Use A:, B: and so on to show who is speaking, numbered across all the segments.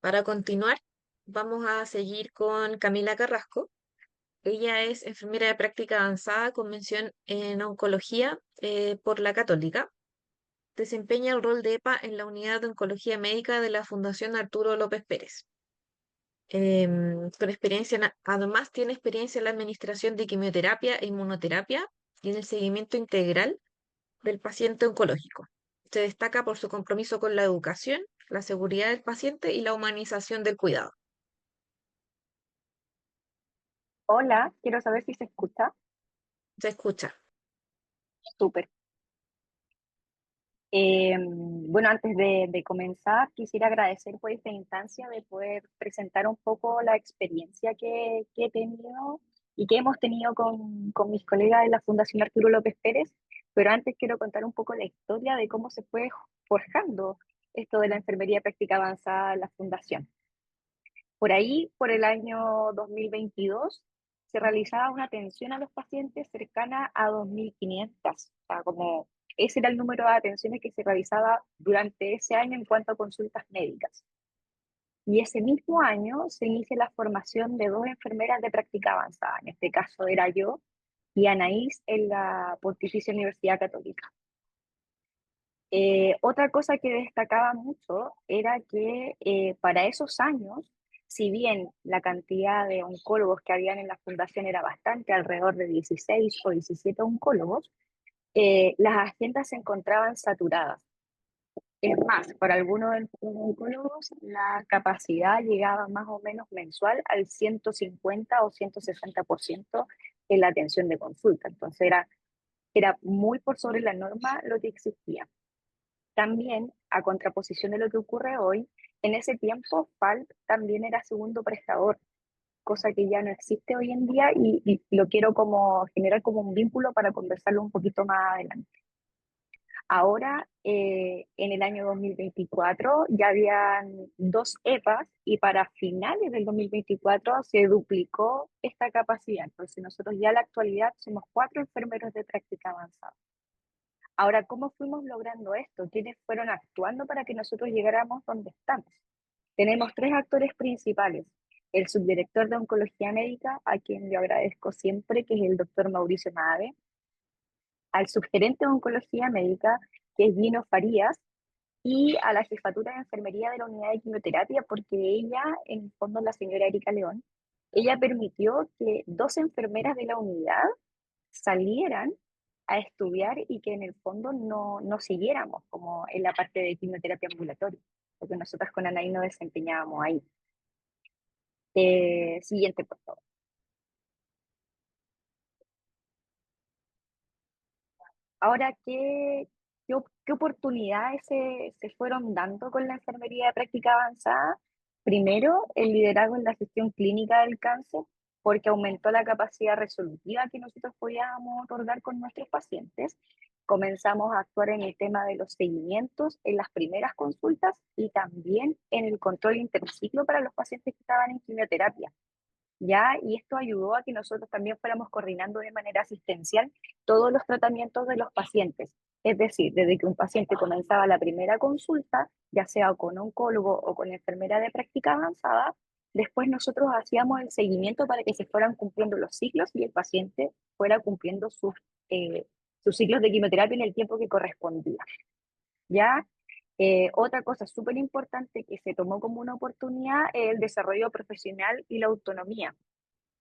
A: Para continuar, vamos a seguir con Camila Carrasco. Ella es enfermera de práctica avanzada con mención en oncología por la Católica. Desempeña el rol de EPA en la unidad de oncología médica de la Fundación Arturo López Pérez. Con experiencia, además tiene experiencia en la administración de quimioterapia e inmunoterapia y en el seguimiento integral del paciente oncológico. Se destaca por su compromiso con la educación, la seguridad del paciente y la humanización del cuidado.
B: Hola, quiero saber si se escucha.
A: Se escucha.
B: Súper. Bueno, antes de comenzar, quisiera agradecer por esta instancia de poder presentar un poco la experiencia que he tenido y que hemos tenido con mis colegas de la Fundación Arturo López Pérez, pero antes quiero contar un poco la historia de cómo se fue forjando esto de la enfermería práctica avanzada en la Fundación. Por ahí, por el año 2022, se realizaba una atención a los pacientes cercana a 2.500. O sea, como ese era el número de atenciones que se realizaba durante ese año en cuanto a consultas médicas. Y ese mismo año se inicia la formación de dos enfermeras de práctica avanzada. En este caso era yo y Anaís en la Pontificia Universidad Católica. Otra cosa que destacaba mucho era que para esos años, si bien la cantidad de oncólogos que habían en la fundación era bastante, alrededor de 16 o 17 oncólogos, las agendas se encontraban saturadas. Es más, para algunos de los oncólogos la capacidad llegaba más o menos mensual al 150 o 160% en la atención de consulta. Entonces era muy por sobre la norma lo que existía. También, a contraposición de lo que ocurre hoy, en ese tiempo FALP también era segundo prestador, cosa que ya no existe hoy en día y lo quiero como generar como un vínculo para conversarlo un poquito más adelante. Ahora, en el año 2024 ya habían dos EPAs y para finales del 2024 se duplicó esta capacidad. Entonces nosotros ya en la actualidad somos 4 enfermeros de práctica avanzada. Ahora, ¿cómo fuimos logrando esto? ¿Quiénes fueron actuando para que nosotros llegáramos donde estamos? Tenemos 3 actores principales. El subdirector de Oncología Médica, a quien yo agradezco siempre, que es el doctor Mauricio Nave. Al subgerente de Oncología Médica, que es Gino Farías, y a la jefatura de enfermería de la unidad de quimioterapia, porque ella, en el fondo la señora Erika León, ella permitió que 2 enfermeras de la unidad salieran a estudiar y que en el fondo no siguiéramos como en la parte de quimioterapia ambulatoria, porque nosotras con Anaí nos desempeñábamos ahí. Siguiente, por favor. Ahora, ¿qué oportunidades se fueron dando con la enfermería de práctica avanzada? Primero, el liderazgo en la gestión clínica del cáncer, porque aumentó la capacidad resolutiva que nosotros podíamos otorgar con nuestros pacientes. Comenzamos a actuar en el tema de los seguimientos en las primeras consultas y también en el control interciclo para los pacientes que estaban en quimioterapia. ¿Ya? Y esto ayudó a que nosotros también fuéramos coordinando de manera asistencial todos los tratamientos de los pacientes. Es decir, desde que un paciente comenzaba la primera consulta, ya sea con oncólogo o con enfermera de práctica avanzada, después nosotros hacíamos el seguimiento para que se fueran cumpliendo los ciclos y el paciente fuera cumpliendo sus ciclos de quimioterapia en el tiempo que correspondía. ¿Ya? Otra cosa súper importante que se tomó como una oportunidad es el desarrollo profesional y la autonomía.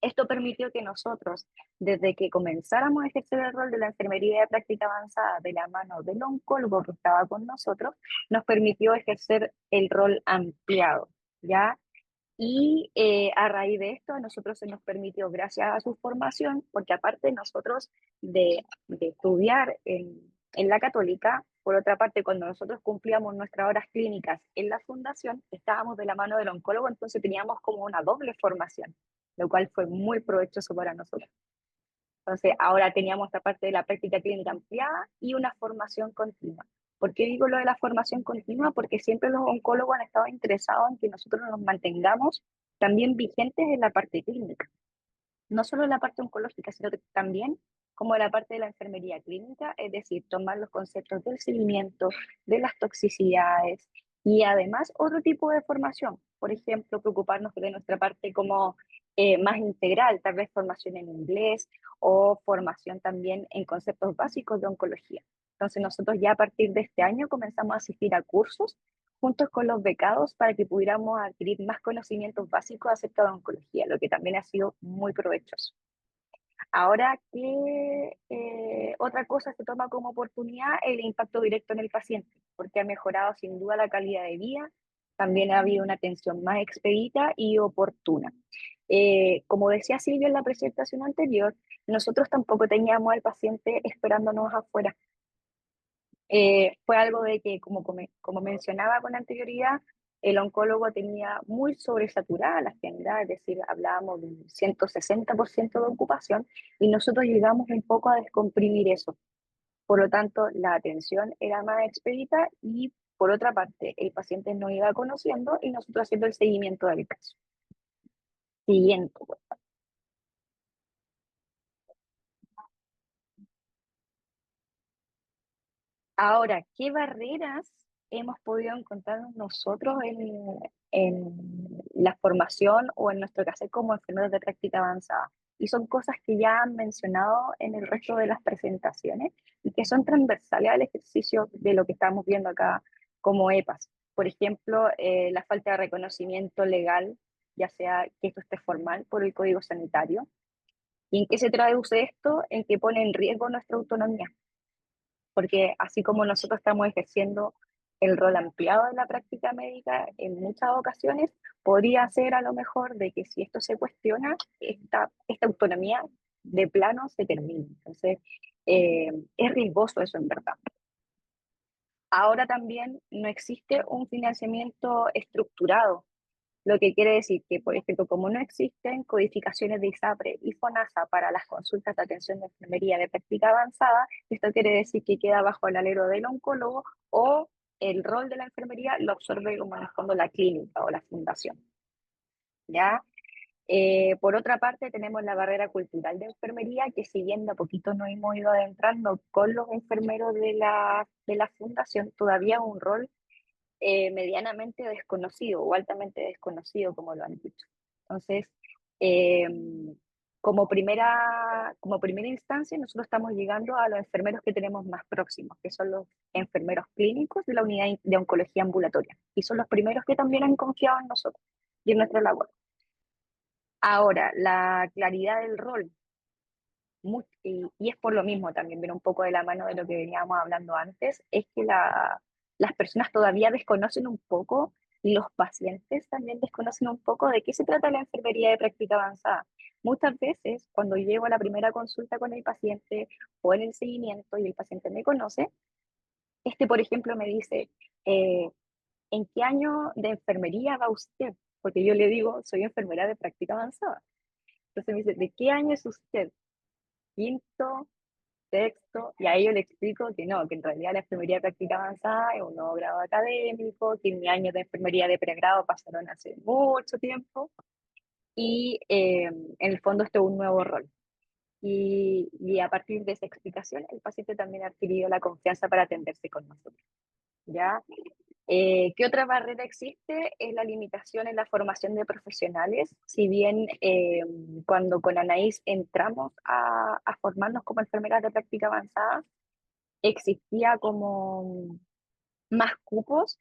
B: Esto permitió que nosotros, desde que comenzáramos a ejercer el rol de la enfermería de práctica avanzada de la mano del oncólogo que estaba con nosotros, nos permitió ejercer el rol ampliado, ¿ya? Y a raíz de esto, a nosotros se nos permitió, gracias a su formación, porque aparte nosotros de estudiar en la Católica, por otra parte, cuando nosotros cumplíamos nuestras horas clínicas en la fundación, estábamos de la mano del oncólogo, entonces teníamos como una doble formación, lo cual fue muy provechoso para nosotros. Entonces, ahora teníamos esta parte de la práctica clínica ampliada y una formación continua. ¿Por qué digo lo de la formación continua? Porque siempre los oncólogos han estado interesados en que nosotros nos mantengamos también vigentes en la parte clínica. No solo en la parte oncológica, sino que también como en la parte de la enfermería clínica, es decir, tomar los conceptos del seguimiento, de las toxicidades y además otro tipo de formación, por ejemplo, preocuparnos de nuestra parte como más integral, tal vez formación en inglés o formación también en conceptos básicos de oncología. Entonces nosotros ya a partir de este año comenzamos a asistir a cursos juntos con los becados para que pudiéramos adquirir más conocimientos básicos acerca de oncología, lo que también ha sido muy provechoso. Ahora, ¿qué otra cosa se toma como oportunidad? El impacto directo en el paciente, porque ha mejorado sin duda la calidad de vida, también ha habido una atención más expedita y oportuna. Como decía Silvia en la presentación anterior, nosotros tampoco teníamos al paciente esperándonos afuera. Fue algo de que, como mencionaba con anterioridad, el oncólogo tenía muy sobresaturada la agenda, es decir, hablábamos de un 160% de ocupación y nosotros llegamos un poco a descomprimir eso. Por lo tanto, la atención era más expedita y, por otra parte, el paciente nos iba conociendo y nosotros haciendo el seguimiento del caso. Siguiente. Ahora, ¿qué barreras hemos podido encontrar nosotros en la formación o en nuestro caso como enfermeros de práctica avanzada? Y son cosas que ya han mencionado en el resto de las presentaciones y que son transversales al ejercicio de lo que estamos viendo acá como EPAS. Por ejemplo, la falta de reconocimiento legal, ya sea que esto esté formal por el Código Sanitario. ¿Y en qué se traduce esto? En que pone en riesgo nuestra autonomía, porque así como nosotros estamos ejerciendo el rol ampliado de la práctica médica en muchas ocasiones, podría ser a lo mejor de que si esto se cuestiona, esta autonomía de plano se termina. Entonces, es riesgoso eso en verdad. Ahora también no existe un financiamiento estructurado, lo que quiere decir que, por ejemplo, como no existen codificaciones de ISAPRE y FONASA para las consultas de atención de enfermería de práctica avanzada, esto quiere decir que queda bajo el alero del oncólogo o el rol de la enfermería lo absorbe como en el fondo la clínica o la fundación. ¿Ya? Por otra parte, tenemos la barrera cultural de enfermería, que si bien de a poquito nos hemos ido adentrando con los enfermeros de la fundación, todavía es un rol medianamente desconocido o altamente desconocido, como lo han dicho. Entonces, eh, como primera instancia, nosotros estamos llegando a los enfermeros que tenemos más próximos, que son los enfermeros clínicos de la unidad de oncología ambulatoria. Y son los primeros que también han confiado en nosotros y en nuestra labor. Ahora, la claridad del rol, y es por lo mismo también, viene un poco de la mano de lo que veníamos hablando antes, es que las personas todavía desconocen un poco y los pacientes también desconocen un poco de qué se trata la enfermería de práctica avanzada. Muchas veces, cuando llego a la primera consulta con el paciente o en el seguimiento y el paciente me conoce, por ejemplo, me dice, eh, ¿en qué año de enfermería va usted? Porque yo le digo, soy enfermera de práctica avanzada. Entonces me dice, ¿de qué año es usted? Quinto, sexto, y ahí yo le explico que no, que en realidad la enfermería de práctica avanzada es un nuevo grado académico, que mis años de enfermería de pregrado pasaron hace mucho tiempo, y en el fondo esto es un nuevo rol. Y a partir de esa explicación, el paciente también ha adquirido la confianza para atenderse con nosotros. ¿Ya? ¿Qué otra barrera existe? Es la limitación en la formación de profesionales. Si bien cuando con Anaís entramos a formarnos como enfermeras de práctica avanzada, existía como más cupos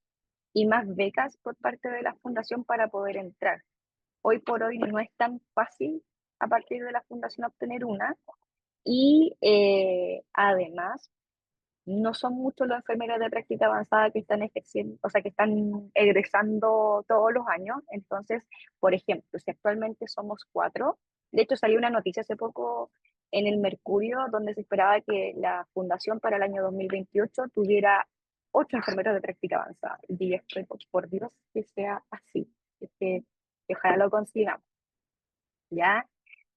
B: y más becas por parte de la fundación para poder entrar. Hoy por hoy no es tan fácil a partir de la fundación obtener una y además no son muchos los enfermeros de práctica avanzada que están ejerciendo, o sea, que están egresando todos los años. Entonces, por ejemplo, si actualmente somos cuatro, de hecho salió una noticia hace poco en el Mercurio donde se esperaba que la fundación para el año 2028 tuviera ocho enfermeros de práctica avanzada. Y yo estoy, por Dios, que sea así, que ojalá lo consigamos, ¿ya?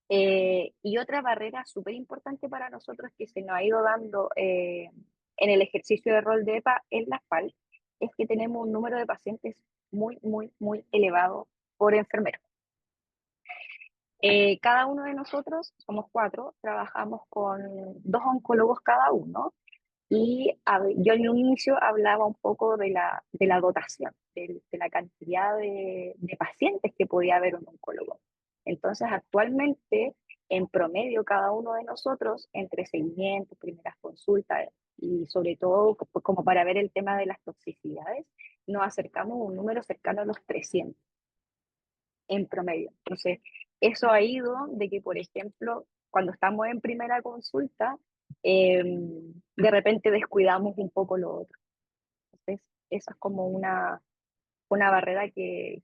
B: Y otra barrera súper importante para nosotros que se nos ha ido dando en el ejercicio de rol de EPA en la FAL es que tenemos un número de pacientes muy, muy, muy elevado por enfermero. Cada uno de nosotros, somos cuatro, trabajamos con dos oncólogos cada uno Yo en un inicio hablaba un poco de la dotación, de la cantidad de pacientes que podía haber un oncólogo. Entonces, actualmente, en promedio, cada uno de nosotros, entre seguimientos, primeras consultas y sobre todo como para ver el tema de las toxicidades, nos acercamos a un número cercano a los 300 en promedio. Entonces, eso ha ido de que, por ejemplo, cuando estamos en primera consulta, de repente descuidamos un poco lo otro. Entonces, eso es como una barrera que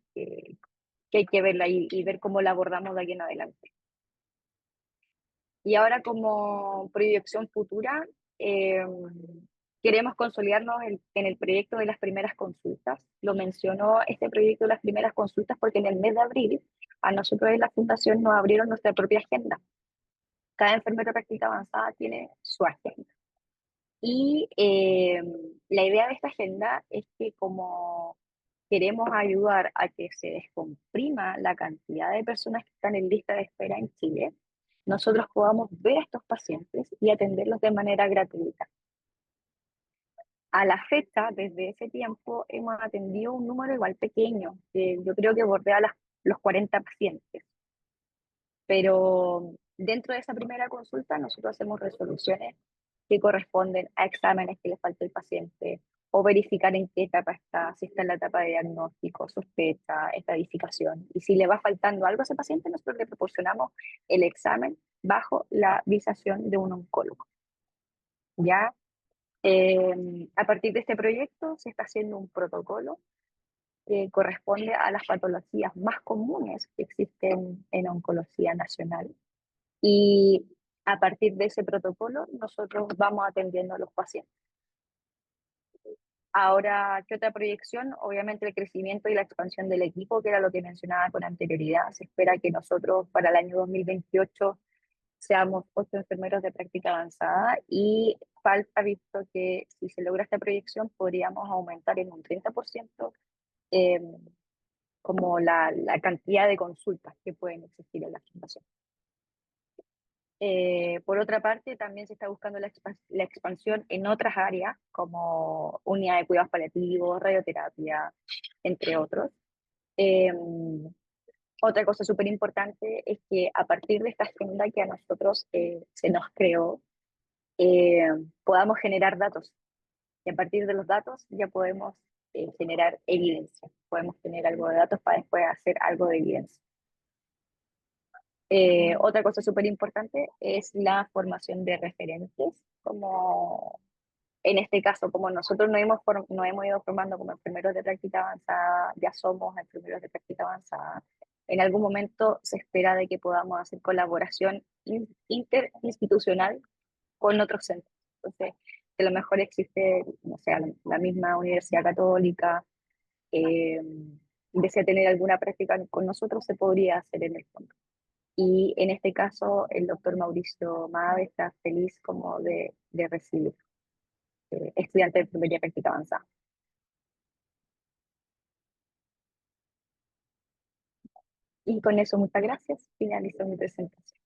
B: hay que verla y ver cómo la abordamos de aquí en adelante. Y ahora como proyección futura, eh, queremos consolidarnos en el proyecto de las primeras consultas. Lo mencionó este proyecto de las primeras consultas porque en el mes de abril a nosotros en la Fundación nos abrieron nuestra propia agenda. Cada enfermero de práctica avanzada tiene su agenda. Y la idea de esta agenda es que como queremos ayudar a que se descomprima la cantidad de personas que están en lista de espera en Chile, nosotros podamos ver a estos pacientes y atenderlos de manera gratuita. A la fecha, desde ese tiempo, hemos atendido un número igual pequeño, que yo creo que bordea los 40 pacientes, pero dentro de esa primera consulta nosotros hacemos resoluciones que corresponden a exámenes que le falta al paciente o verificar en qué etapa está, si está en la etapa de diagnóstico, sospecha, estadificación. Y si le va faltando algo a ese paciente, nosotros le proporcionamos el examen bajo la visación de un oncólogo. ¿Ya? A partir de este proyecto se está haciendo un protocolo que corresponde a las patologías más comunes que existen en oncología nacional. Y a partir de ese protocolo, nosotros vamos atendiendo a los pacientes. Ahora, ¿qué otra proyección? Obviamente el crecimiento y la expansión del equipo, que era lo que mencionaba con anterioridad. Se espera que nosotros para el año 2028 seamos 8 enfermeros de práctica avanzada y falta visto que si se logra esta proyección podríamos aumentar en un 30% eh, como la cantidad de consultas que pueden existir en la fundación. Por otra parte, también se está buscando la expansión en otras áreas, como unidad de cuidados paliativos, radioterapia, entre otros. Eh, Otra cosa súper importante es que a partir de esta agenda que a nosotros se nos creó, eh, podamos generar datos. Y a partir de los datos ya podemos generar evidencia. Podemos tener algo de datos para después hacer algo de evidencia. Otra cosa súper importante es la formación de referentes, como en este caso, como nosotros nos hemos ido formando como enfermeros de práctica avanzada, ya somos enfermeros de práctica avanzada, en algún momento se espera de que podamos hacer colaboración interinstitucional con otros centros. Entonces, a lo mejor existe, no sé, la misma Universidad Católica, eh, desea tener alguna práctica con nosotros, se podría hacer en el fondo. Y en este caso, el doctor Mauricio Mave está feliz como de recibir estudiantes de enfermería práctica avanzada. Y con eso, muchas gracias. Finalizo mi presentación.